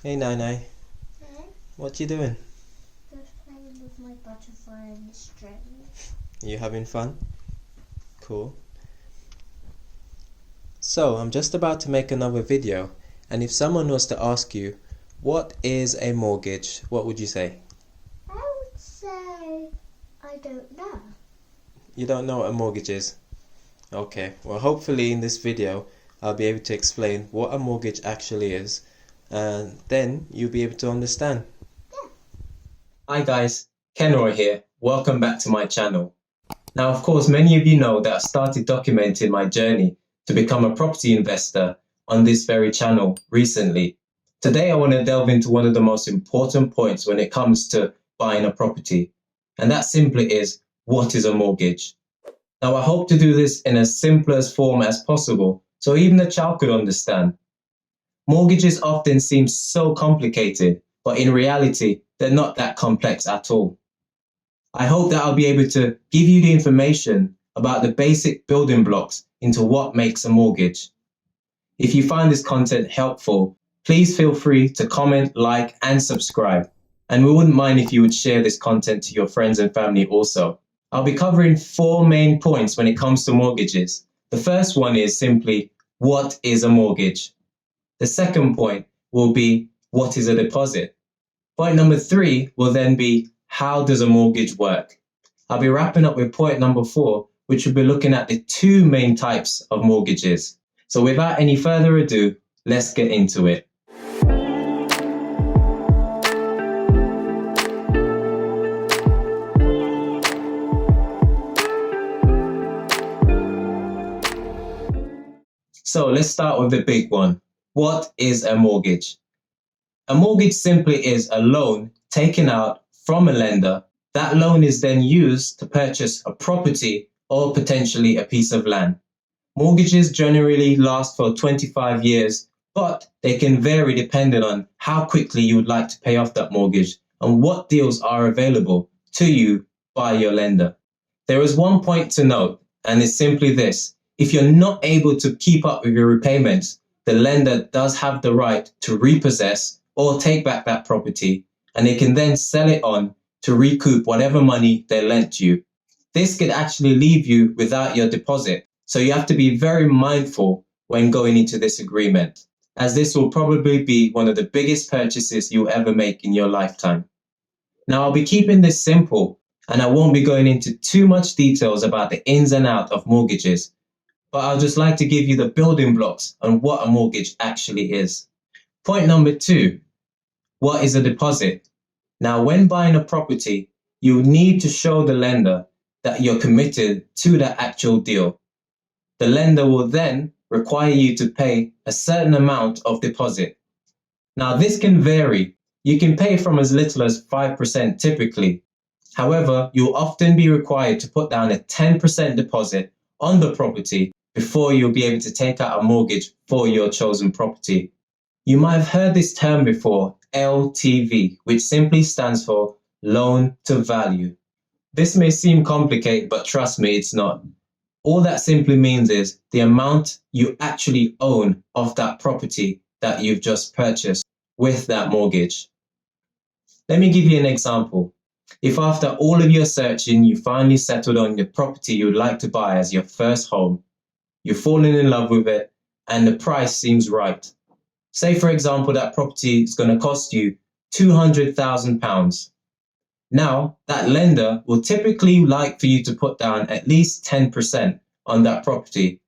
Hey Nai, Hey, what you doing? just playing with my butterfly and string. You having fun? Cool. So, I'm just about to make another video, and if someone was to ask you, what is a mortgage, what would you say? I would say I don't know. You don't know what a mortgage is? Okay, well hopefully in this video I'll be able to explain what a mortgage actually is, and then you'll be able to understand. Yeah. Hi guys, Kenroy here. Welcome back to my channel. Now, of course, many of you know that I started documenting my journey to become a property investor on this very channel recently. Today, I want to delve into one of the most important points when it comes to buying a property, and that simply is, what is a mortgage? Now, I hope to do this in as simplest form as possible, so even a child could understand. Mortgages often seem so complicated, but in reality, they're not that complex at all. I hope that I'll be able to give you the information about the basic building blocks into what makes a mortgage. If you find this content helpful, please feel free to comment, like, and subscribe. And we wouldn't mind if you would share this content to your friends and family also. I'll be covering 4 main points when it comes to mortgages. The first one is simply, what is a mortgage? The second point will be, what is a deposit? Point number 3 will then be, how does a mortgage work? I'll be wrapping up with point number 4, which will be looking at the 2 main types of mortgages. So without any further ado, let's get into it. So let's start with the big one. What is a mortgage? A mortgage simply is a loan taken out from a lender. That loan is then used to purchase a property or potentially a piece of land. Mortgages generally last for 25 years, but they can vary depending on how quickly you would like to pay off that mortgage and what deals are available to you by your lender. There is one point to note, and it's simply this. If you're not able to keep up with your repayments, the lender does have the right to repossess or take back that property, and they can then sell it on to recoup whatever money they lent you. This could actually leave you without your deposit, so you have to be very mindful when going into this agreement, as this will probably be one of the biggest purchases you'll ever make in your lifetime. Now, I'll be keeping this simple, and I won't be going into too much details about the ins and outs of mortgages, but I'll just like to give you the building blocks on what a mortgage actually is. Point number 2, what is a deposit? Now, when buying a property, you need to show the lender that you're committed to the actual deal. The lender will then require you to pay a certain amount of deposit. Now, this can vary. You can pay from as little as 5% typically. However, you'll often be required to put down a 10% deposit on the property before you'll be able to take out a mortgage for your chosen property. You might have heard this term before, LTV, which simply stands for loan to value. This may seem complicated, but trust me, it's not. All that simply means is the amount you actually own of that property that you've just purchased with that mortgage. Let me give you an example. If after all of your searching, you finally settled on the property you would like to buy as your first home, you've fallen in love with it, and the price seems right. Say, for example, that property is going to cost you £200,000. Now, that lender will typically like for you to put down at least 10% on that property.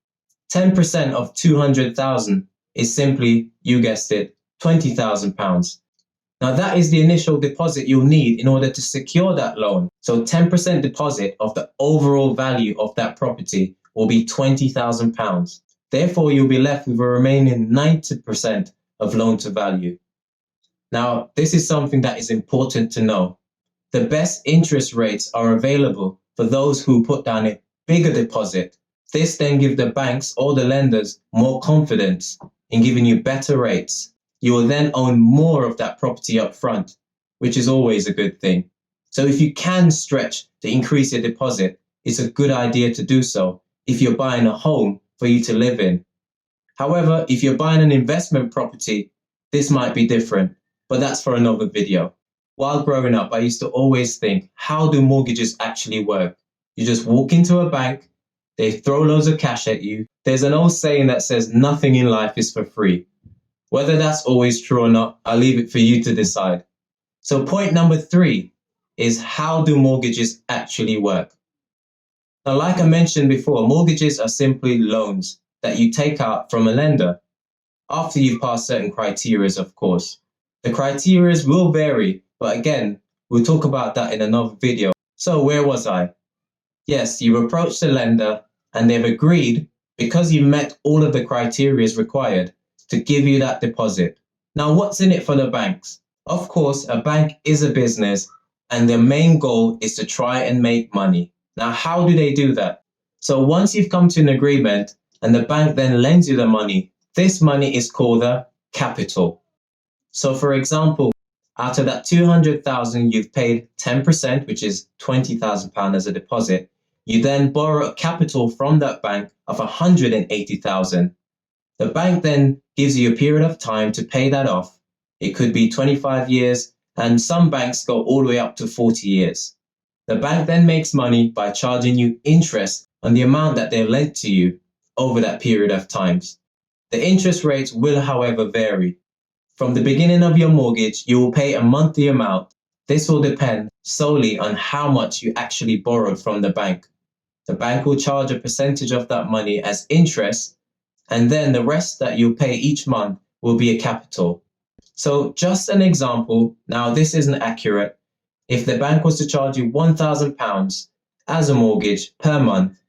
10% of 200,000 is simply, you guessed it, £20,000. Now, that is the initial deposit you'll need in order to secure that loan. So 10% deposit of the overall value of that property will be £20,000. Therefore, you'll be left with a remaining 90% of loan to value. Now, this is something that is important to know. The best interest rates are available for those who put down a bigger deposit. This then gives the banks or the lenders more confidence in giving you better rates. You will then own more of that property up front, which is always a good thing. So if you can stretch to increase your deposit, it's a good idea to do so if you're buying a home for you to live in. However, if you're buying an investment property, this might be different, but that's for another video. While growing up, I used to always think, how do mortgages actually work? You just walk into a bank, they throw loads of cash at you. There's an old saying that says nothing in life is for free. Whether that's always true or not, I'll leave it for you to decide. So point number 3 is, how do mortgages actually work? Now, like I mentioned before, mortgages are simply loans that you take out from a lender after you've passed certain criteria, of course. The criteria will vary, but again, we'll talk about that in another video. So where was I? Yes, you've approached the lender and they've agreed, because you've met all of the criteria required, to give you that deposit. Now, what's in it for the banks? Of course, a bank is a business and their main goal is to try and make money. Now, how do they do that? So once you've come to an agreement and the bank then lends you the money, this money is called the capital. So for example, out of that 200,000, you've paid 10%, which is £20,000 as a deposit. You then borrow a capital from that bank of 180,000. The bank then gives you a period of time to pay that off. It could be 25 years, and some banks go all the way up to 40 years. The bank then makes money by charging you interest on the amount that they lent to you over that period of times. The interest rates will, however, vary. From the beginning of your mortgage, you will pay a monthly amount. This will depend solely on how much you actually borrowed from the bank. The bank will charge a percentage of that money as interest, and then the rest that you pay each month will be a capital. So just an example, now this isn't accurate. If the bank was to charge you £1,000 as a mortgage per month,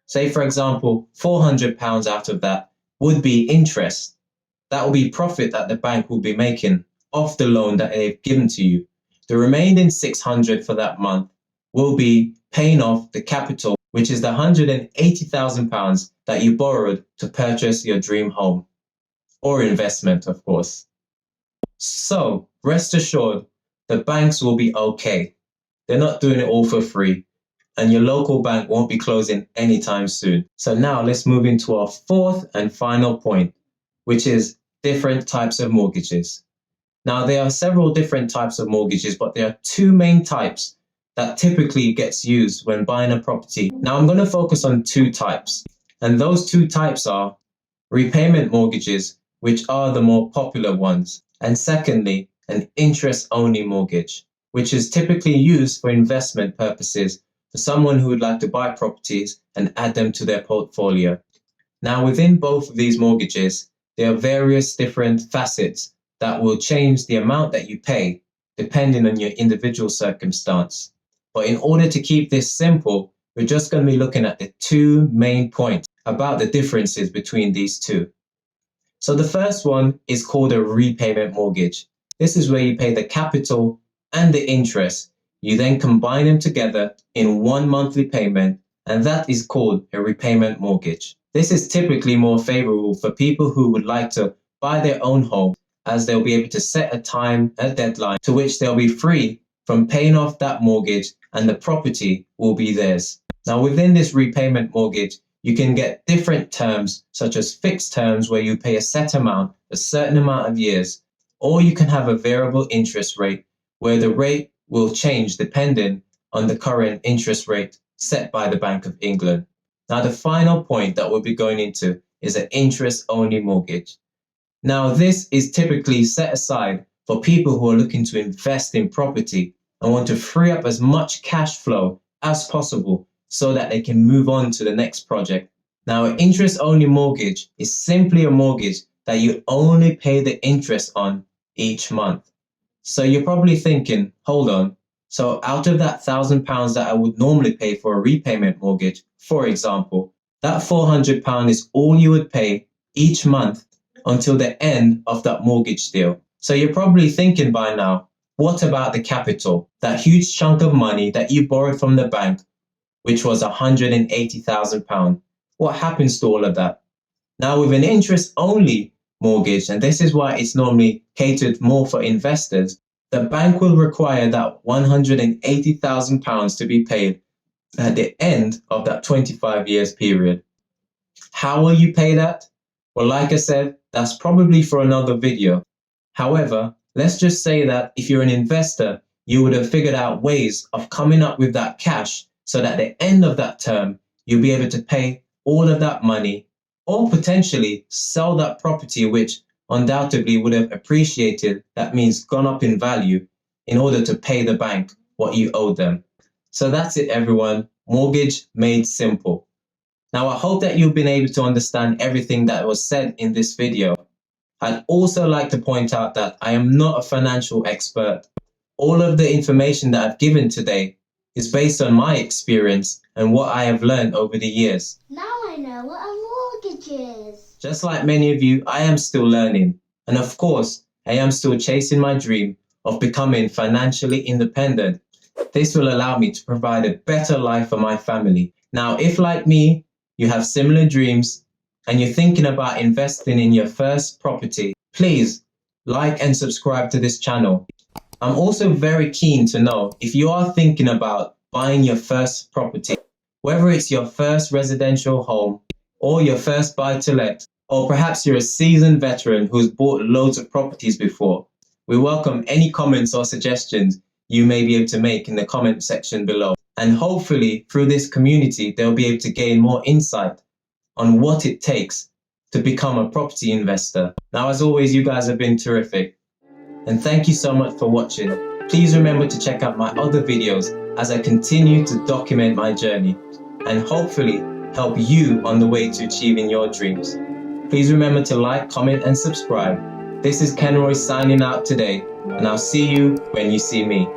say for example, £400 out of that would be interest. That will be profit that the bank will be making off the loan that they've given to you. The remaining £600 for that month will be paying off the capital, which is the £180,000 that you borrowed to purchase your dream home or investment, of course. So rest assured, the banks will be okay. They're not doing it all for free, and your local bank won't be closing anytime soon. So now let's move into our 4th and final point, which is different types of mortgages. Now, there are several different types of mortgages, but there are 2 main types that typically gets used when buying a property. Now, I'm going to focus on 2 types, and those 2 types are repayment mortgages, which are the more popular ones, and secondly, an interest-only mortgage, which is typically used for investment purposes for someone who would like to buy properties and add them to their portfolio. Now, within both of these mortgages, there are various different facets that will change the amount that you pay depending on your individual circumstance. But in order to keep this simple, we're just going to be looking at the 2 main points about the differences between these 2. So the first one is called a repayment mortgage. This is where you pay the capital and the interest. You then combine them together in one monthly payment, and that is called a repayment mortgage. This is typically more favorable for people who would like to buy their own home, as they'll be able to set a deadline to which they'll be free from paying off that mortgage and the property will be theirs. Now, within this repayment mortgage, you can get different terms, such as fixed terms where you pay a set amount, a certain amount of years, or you can have a variable interest rate where the rate will change depending on the current interest rate set by the Bank of England. Now, the final point that we'll be going into is an interest-only mortgage. Now, this is typically set aside for people who are looking to invest in property and want to free up as much cash flow as possible so that they can move on to the next project. Now, an interest-only mortgage is simply a mortgage that you only pay the interest on each month. So you're probably thinking, hold on, so out of that £1,000 that I would normally pay for a repayment mortgage, for example, that £400 is all you would pay each month until the end of that mortgage deal. So you're probably thinking by now, what about the capital, that huge chunk of money that you borrowed from the bank, which was £180,000? What happens to all of that? Now, with an interest-only mortgage, and this is why it's normally catered more for investors, the bank will require that £180,000 to be paid at the end of that 25 years period. How will you pay that? Well, like I said, that's probably for another video. However, Let's just say that if you're an investor, you would have figured out ways of coming up with that cash so that at the end of that term, you'll be able to pay all of that money or potentially sell that property, which undoubtedly would have appreciated, that means gone up in value, in order to pay the bank what you owe them. So that's it, everyone. Mortgage made simple. Now, I hope that you've been able to understand everything that was said in this video. I'd also like to point out that I am not a financial expert. All of the information that I've given today is based on my experience and what I have learned over the years. Now I know what a mortgage is. Just like many of you, I am still learning. And of course, I am still chasing my dream of becoming financially independent. This will allow me to provide a better life for my family. Now, if like me, you have similar dreams and you're thinking about investing in your first property, please like and subscribe to this channel. I'm also very keen to know if you are thinking about buying your first property, whether it's your first residential home or your first buy-to-let, or perhaps you're a seasoned veteran who's bought loads of properties before. We welcome any comments or suggestions you may be able to make in the comment section below. And hopefully through this community, they'll be able to gain more insight on what it takes to become a property investor. Now, as always, you guys have been terrific. And thank you so much for watching. Please remember to check out my other videos as I continue to document my journey and hopefully help you on the way to achieving your dreams. Please remember to like, comment, and subscribe. This is Kenroy signing out today, and I'll see you when you see me.